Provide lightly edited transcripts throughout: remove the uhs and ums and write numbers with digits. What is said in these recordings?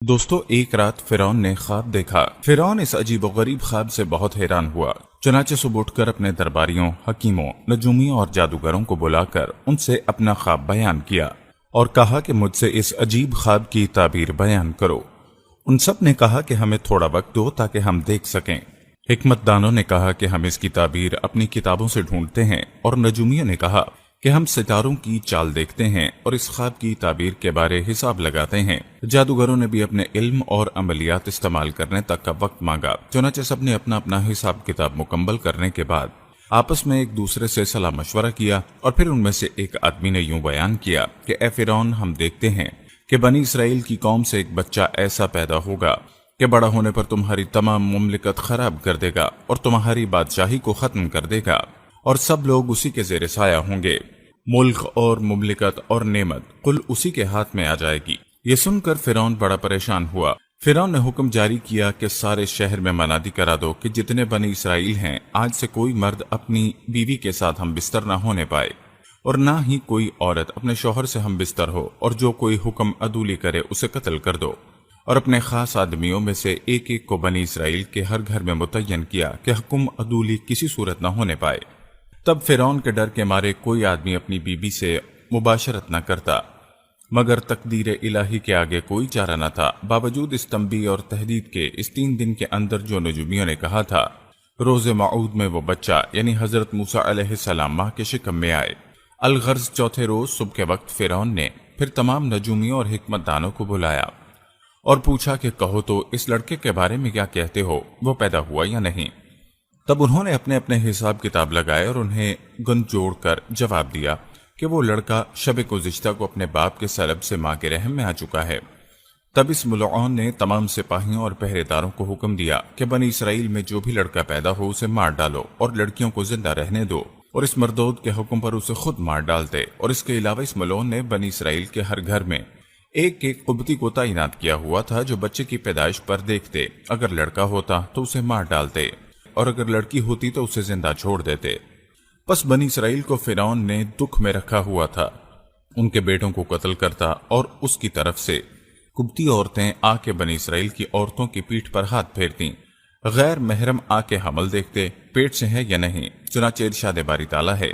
دوستو، ایک رات فرعون نے خواب دیکھا۔ فرعون اس عجیب و غریب خواب سے بہت حیران ہوا۔ چنانچہ صبح اٹھ کر اپنے درباریوں، حکیموں، نجومیوں اور جادوگروں کو بلا کر ان سے اپنا خواب بیان کیا اور کہا کہ مجھ سے اس عجیب خواب کی تعبیر بیان کرو۔ ان سب نے کہا کہ ہمیں تھوڑا وقت دو تاکہ ہم دیکھ سکیں۔ حکمت دانوں نے کہا کہ ہم اس کی تعبیر اپنی کتابوں سے ڈھونڈتے ہیں، اور نجومیوں نے کہا کہ ہم ستاروں کی چال دیکھتے ہیں اور اس خواب کی تعبیر کے بارے حساب لگاتے ہیں۔ جادوگروں نے بھی اپنے علم اور عملیات استعمال کرنے تک کا وقت مانگا۔ چنانچہ سب نے اپنا اپنا حساب کتاب مکمل کرنے کے بعد آپس میں ایک دوسرے سے صلاح مشورہ کیا، اور پھر ان میں سے ایک آدمی نے یوں بیان کیا کہ اے فرعون، ہم دیکھتے ہیں کہ بنی اسرائیل کی قوم سے ایک بچہ ایسا پیدا ہوگا کہ بڑا ہونے پر تمہاری تمام مملکت خراب کر دے گا اور تمہاری بادشاہی کو ختم کر دے گا، اور سب لوگ اسی کے زیر سایہ ہوں گے۔ ملک اور مملکت اور نعمت کل اسی کے ہاتھ میں آ جائے گی۔ یہ سن کر فرعون بڑا پریشان ہوا۔ فرعون نے حکم جاری کیا کہ سارے شہر میں منادی کرا دو کہ جتنے بنی اسرائیل ہیں، آج سے کوئی مرد اپنی بیوی کے ساتھ ہم بستر نہ ہونے پائے، اور نہ ہی کوئی عورت اپنے شوہر سے ہم بستر ہو، اور جو کوئی حکم عدولی کرے اسے قتل کر دو۔ اور اپنے خاص آدمیوں میں سے ایک ایک کو بنی اسرائیل کے ہر گھر میں متعین کیا کہ حکم عدولی کسی صورت نہ ہونے پائے۔ تب فرعون کے ڈر کے مارے کوئی آدمی اپنی بیوی سے مباشرت نہ کرتا، مگر تقدیر الہی کے آگے کوئی چارہ نہ تھا۔ باوجود اس تنبیہ اور تحدید کے اس 3 دن کے اندر جو نجومیوں نے کہا تھا، روز موعود میں وہ بچہ یعنی حضرت موسیٰ علیہ السلام ماں کے شکم میں آئے۔ الغرض چوتھے روز صبح کے وقت فرعون نے پھر تمام نجومیوں اور حکمت دانوں کو بلایا اور پوچھا کہ کہو تو اس لڑکے کے بارے میں کیا کہتے ہو، وہ پیدا ہوا یا نہیں؟ تب انہوں نے اپنے اپنے حساب کتاب لگائے اور انہیں گن جوڑ کر جواب دیا کہ وہ لڑکا شب گزشتہ کو اپنے باپ کے سلب سے ماں کے رحم میں آ چکا ہے۔ تب اس ملعون نے تمام سپاہیوں اور پہرے داروں کو حکم دیا کہ بنی اسرائیل میں جو بھی لڑکا پیدا ہو اسے مار ڈالو، اور لڑکیوں کو زندہ رہنے دو، اور اس مردود کے حکم پر اسے خود مار ڈالتے۔ اور اس کے علاوہ اس ملعون نے بنی اسرائیل کے ہر گھر میں ایک ایک قبطی کو تعینات کیا ہوا تھا جو بچے کی پیدائش پر دیکھتے، اگر لڑکا ہوتا تو اسے مار ڈالتے، اور اگر لڑکی ہوتی تو اسے زندہ چھوڑ دیتے۔ پس بنی اسرائیل کو فرعون نے دکھ میں رکھا ہوا تھا۔ ان کے بیٹوں کو قتل کرتا، اور اس کی طرف سے قبطی عورتیں آ کے بنی اسرائیل کی عورتوں کی پیٹھ پر ہاتھ پھیرتیں۔ غیر محرم آ کے حمل دیکھتے، پیٹ سے ہے یا نہیں۔ چنانچہ ارشاد باری تعالیٰ ہے،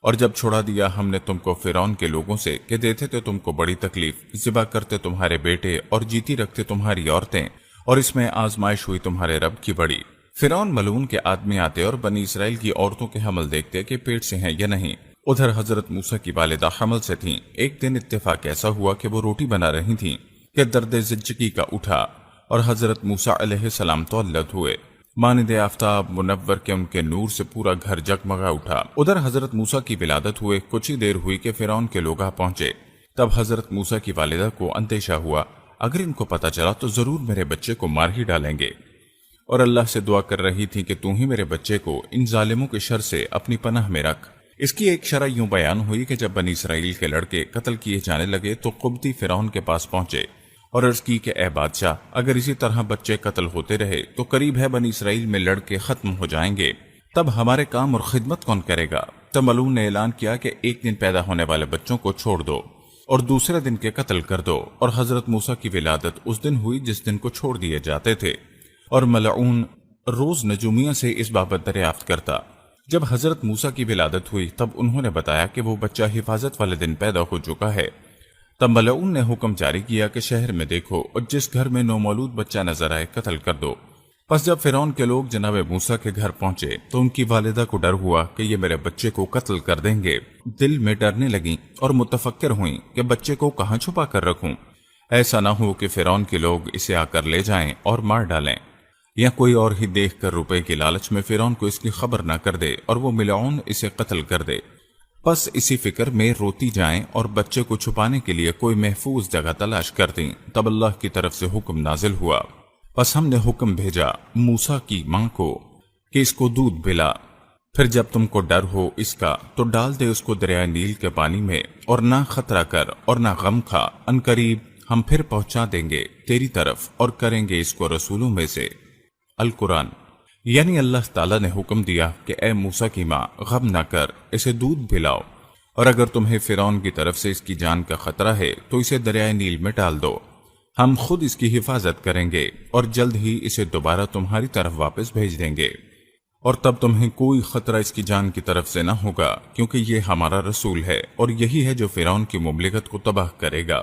اور جب چھڑا دیا ہم نے تم کو فرعون کے لوگوں سے کہ دیتے تھے تم کو بڑی تکلیف، ذبح کرتے تمہارے بیٹے اور جیتی رکھتے تمہاری عورتیں، اور اس میں آزمائش ہوئی تمہارے رب کی بڑی۔ فرعون ملعون کے آدمی آتے اور بنی اسرائیل کی عورتوں کے حمل دیکھتے کہ پیٹ سے ہیں یا نہیں۔ ادھر حضرت موسیٰ کی والدہ حمل سے تھیں۔ ایک دن اتفاق ایسا ہوا کہ وہ روٹی بنا رہی تھیں کہ درد زچگی کا اٹھا، اور حضرت موسیٰ علیہ السلام تولد ہوئے۔ مانند آفتاب منور کے ان کے نور سے پورا گھر جگمگا اٹھا۔ ادھر حضرت موسیٰ کی ولادت ہوئے کچھ ہی دیر ہوئی کہ فرعون کے لوگ آ پہنچے۔ تب حضرت موسیٰ کی والدہ کو اندیشہ ہوا، اگر ان کو پتہ چلا تو ضرور میرے بچے کو مار ہی ڈالیں گے، اور اللہ سے دعا کر رہی تھی کہ تو ہی میرے بچے کو ان ظالموں کے شر سے اپنی پناہ میں رکھ۔ اس کی ایک شرح یوں بیان ہوئی کہ جب بنی اسرائیل کے لڑکے قتل کیے جانے لگے تو قبطی فرعون کے پاس پہنچے اور عرض کی کہ اے بادشاہ، اگر اسی طرح بچے قتل ہوتے رہے تو قریب ہے بنی اسرائیل میں لڑکے ختم ہو جائیں گے، تب ہمارے کام اور خدمت کون کرے گا؟ تب ملعون نے اعلان کیا کہ ایک دن پیدا ہونے والے بچوں کو چھوڑ دو اور دوسرے دن کے قتل کر دو، اور حضرت موسیٰ کی ولادت اس دن ہوئی جس دن کو چھوڑ دیے جاتے تھے، اور ملعون روز نجومیوں سے اس بابت دریافت کرتا۔ جب حضرت موسیٰ کی ولادت ہوئی تب انہوں نے بتایا کہ وہ بچہ حفاظت والے دن پیدا ہو چکا ہے۔ تب ملعون نے حکم جاری کیا کہ شہر میں دیکھو اور جس گھر میں نومولود بچہ نظر آئے قتل کر دو۔ پس جب فرعون کے لوگ جناب موسیٰ کے گھر پہنچے تو ان کی والدہ کو ڈر ہوا کہ یہ میرے بچے کو قتل کر دیں گے۔ دل میں ڈرنے لگیں اور متفکر ہوئیں کہ بچے کو کہاں چھپا کر رکھوں، ایسا نہ ہو کہ فرعون کے لوگ اسے آ کر لے جائیں اور مار ڈالیں، یا کوئی اور ہی دیکھ کر روپے کی لالچ میں فرعون کو اس کی خبر نہ کر دے اور وہ ملعون اسے قتل کر دے۔ پس اسی فکر میں روتی جائیں اور بچے کو چھپانے کے لیے کوئی محفوظ جگہ تلاش کر دیں۔ تب اللہ کی طرف سے حکم نازل ہوا، پس ہم نے حکم بھیجا موسیٰ کی ماں کو کہ اس کو دودھ پلا، پھر جب تم کو ڈر ہو اس کا تو ڈال دے اس کو دریائے نیل کے پانی میں، اور نہ خطرہ کر اور نہ غم کھا، عنقریب ہم پھر پہنچا دیں گے تیری طرف اور کریں گے اس کو رسولوں میں سے۔ القرآن۔ یعنی اللہ تعالیٰ نے حکم دیا کہ اے موسیٰ کی ماں، غم نہ کر، اسے دودھ پلاؤ، اور اگر تمہیں فرعون کی طرف سے اس کی جان کا خطرہ ہے تو اسے دریائے نیل میں ڈال دو، ہم خود اس کی حفاظت کریں گے اور جلد ہی اسے دوبارہ تمہاری طرف واپس بھیج دیں گے، اور تب تمہیں کوئی خطرہ اس کی جان کی طرف سے نہ ہوگا، کیونکہ یہ ہمارا رسول ہے اور یہی ہے جو فرعون کی مملکت کو تباہ کرے گا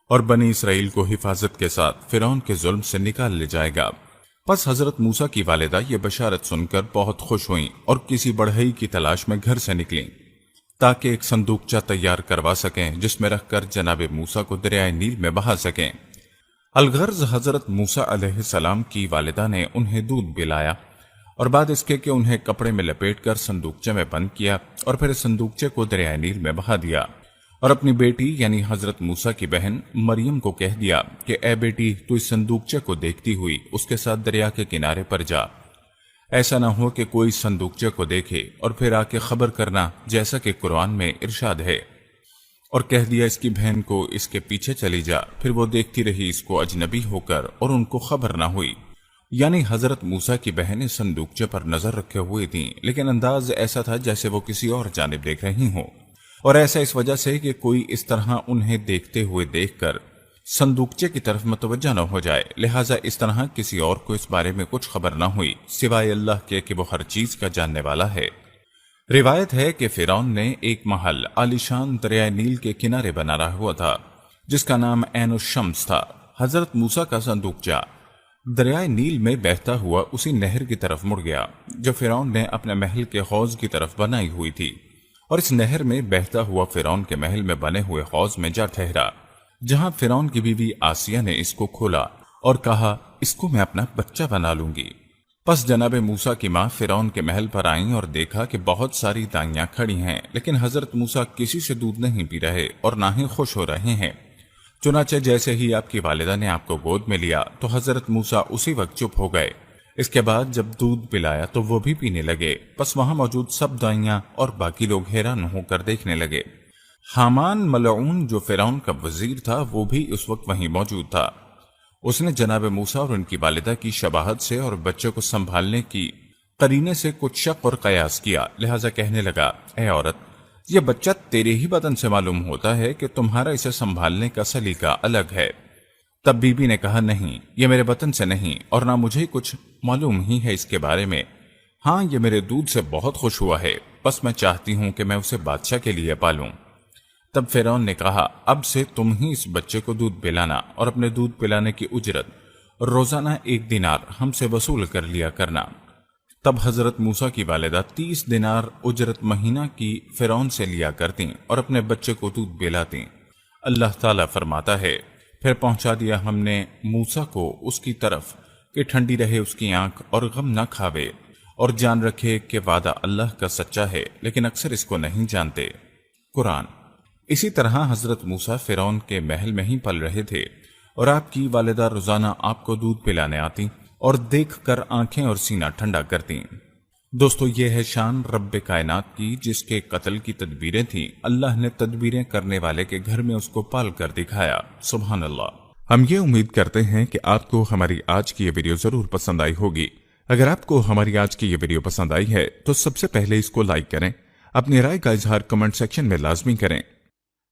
اور بنی اسرائیل کو حفاظت کے ساتھ فرعون کے ظلم سے نکال لے جائے گا۔ پس حضرت موسیٰ کی والدہ یہ بشارت سن کر بہت خوش ہوئیں اور کسی بڑھئی کی تلاش میں گھر سے نکلیں تاکہ ایک صندوقچہ تیار کروا سکیں جس میں رکھ کر جناب موسیٰ کو دریائے نیل میں بہا سکیں۔ الغرض حضرت موسیٰ علیہ السلام کی والدہ نے انہیں دودھ پلایا اور بعد اس کے کہ انہیں کپڑے میں لپیٹ کر صندوقچے میں بند کیا اور پھر صندوقچے کو دریائے نیل میں بہا دیا، اور اپنی بیٹی یعنی حضرت موسیٰ کی بہن مریم کو کہہ دیا کہ اے بیٹی، تو اس صندوقچے کو دیکھتی ہوئی اس کے ساتھ دریا کے کنارے پر جا، ایسا نہ ہو کہ کوئی صندوقچے کو دیکھے اور پھر آ کے خبر کرنا، جیسا کہ قرآن میں ارشاد ہے۔ اور کہہ دیا اس کی بہن کو اس کے پیچھے چلی جا، پھر وہ دیکھتی رہی اس کو اجنبی ہو کر اور ان کو خبر نہ ہوئی۔ یعنی حضرت موسیٰ کی بہنیں صندوقچے پر نظر رکھے ہوئے تھیں، لیکن انداز ایسا تھا جیسے وہ کسی اور جانب دیکھ رہی ہوں، اور ایسا اس وجہ سے کہ کوئی اس طرح انہیں دیکھتے ہوئے دیکھ کر صندوقچے کی طرف متوجہ نہ ہو جائے، لہٰذا اس طرح کسی اور کو اس بارے میں کچھ خبر نہ ہوئی سوائے اللہ کے کہ وہ ہر چیز کا جاننے والا ہے۔ روایت ہے کہ فرعون نے ایک محل عالیشان دریائے نیل کے کنارے بنا رہا ہوا تھا جس کا نام عین الشمس تھا۔ حضرت موسیٰ کا صندوقچہ دریائے نیل میں بہتا ہوا اسی نہر کی طرف مڑ گیا جو فرعون نے اپنے محل کے حوض کی طرف بنائی ہوئی تھی، اور اس نہر میں بہتا ہوا فرعون کے محل میں بنے ہوئے حوض میں جا ٹھہرا، جہاں فرعون کی بیوی آسیہ نے اس کو کھولا اور کہا اس کو میں اپنا بچہ بنا لوں گی۔ پس جناب موسیٰ کی ماں فرعون کے محل پر آئیں اور دیکھا کہ بہت ساری دائیاں کھڑی ہیں، لیکن حضرت موسیٰ کسی سے دودھ نہیں پی رہے اور نہ ہی خوش ہو رہے ہیں۔ چنانچہ جیسے ہی آپ کی والدہ نے آپ کو گود میں لیا تو حضرت موسیٰ اسی وقت چپ ہو گئے۔ اس کے بعد جب دودھ پلایا تو وہ بھی پینے لگے، پس وہاں موجود سب دائیاں اور باقی لوگ حیران ہو کر دیکھنے لگے۔ حامان ملعون جو فرعون کا وزیر تھا وہ بھی اس وقت وہیں موجود تھا۔ اس نے جناب موسیٰ اور ان کی والدہ کی شباہت سے اور بچے کو سنبھالنے کی قرینے سے کچھ شک اور قیاس کیا، لہذا کہنے لگا اے عورت، یہ بچہ تیرے ہی بدن سے معلوم ہوتا ہے کہ تمہارا اسے سنبھالنے کا سلیقہ الگ ہے۔ تب بی بی نے کہا نہیں، یہ میرے بطن سے نہیں اور نہ مجھے کچھ معلوم ہی ہے اس کے بارے میں، ہاں یہ میرے دودھ سے بہت خوش ہوا ہے، بس میں چاہتی ہوں کہ میں اسے بادشاہ کے لیے پالوں۔ تب فرعون نے کہا اب سے تم ہی اس بچے کو دودھ پلانا اور اپنے دودھ پلانے کی اجرت روزانہ 1 دینار ہم سے وصول کر لیا کرنا۔ تب حضرت موسیٰ کی والدہ 30 دینار اجرت مہینہ کی فرعون سے لیا کرتیں اور اپنے بچے کو دودھ پلاتی۔ اللہ تعالیٰ فرماتا ہے پھر پہنچا دیا ہم نے موسیٰ کو اس کی طرف کہ ٹھنڈی رہے اس کی آنکھ اور غم نہ کھاوے، اور جان رکھے کہ وعدہ اللہ کا سچا ہے، لیکن اکثر اس کو نہیں جانتے۔ قرآن۔ اسی طرح حضرت موسیٰ فرعون کے محل میں ہی پل رہے تھے اور آپ کی والدہ روزانہ آپ کو دودھ پلانے آتی اور دیکھ کر آنکھیں اور سینہ ٹھنڈا کرتی۔ دوستو یہ ہے شان رب کائنات کی جس کے قتل کی تدبیریں تھیں، اللہ نے تدبیریں کرنے والے کے گھر میں اس کو پال کر دکھایا۔ سبحان اللہ۔ ہم یہ امید کرتے ہیں کہ آپ کو ہماری آج کی یہ ویڈیو ضرور پسند آئی ہوگی۔ اگر آپ کو ہماری آج کی یہ ویڈیو پسند آئی ہے تو سب سے پہلے اس کو لائک کریں، اپنی رائے کا اظہار کمنٹ سیکشن میں لازمی کریں